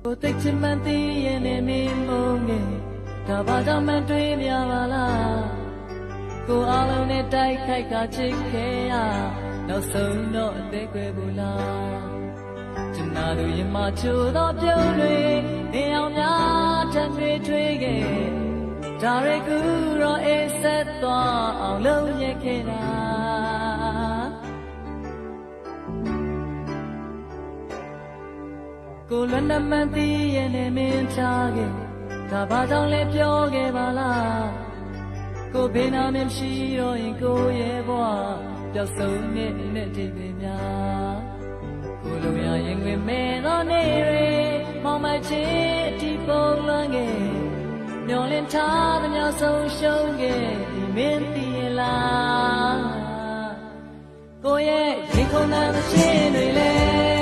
ကိုသိချင်မှန်းသိရင်လည်းမင်းမုန်းငယ်ဒါဘာကြောင့်မှတွေးများပါလားကိုအားလုံးနဲ့တိုက်ခိုက်ကချစ်ခဲ့ရနောက်ဆုံးတော့အသေးကွယ်ဘူးလားကျွန်တော်တို့ရင်မချိုးသောပြုံးတွေနေအောင်များထပ်ထွေးခဲ့ဒါရကူတော့အေးဆက်သွားအောင်လုပ်ရခဲ့တာကိုလွတ်လပ်မှန်းသိရင်လည်းမင်းချခဲ့ဒါဘာကြောင့်လဲပြောခဲ့ပါလားကိုဘေးနာမရှိတော့ရင်ကိုရဲ့ဘဝပျောက်ဆုံးနဲ့ဒီပင်များကိုလိုရရင်ဝင်မဲ့တော့နေရေမောင်မချစ်အတီးပုံလွန်ခဲ့မျောလင်းထားသမျှဆုံးရှုံးခဲ့ဒီမင်းသိရလားကိုရဲ့ရင်ခုန်တဲ့မချင်းတွေလဲ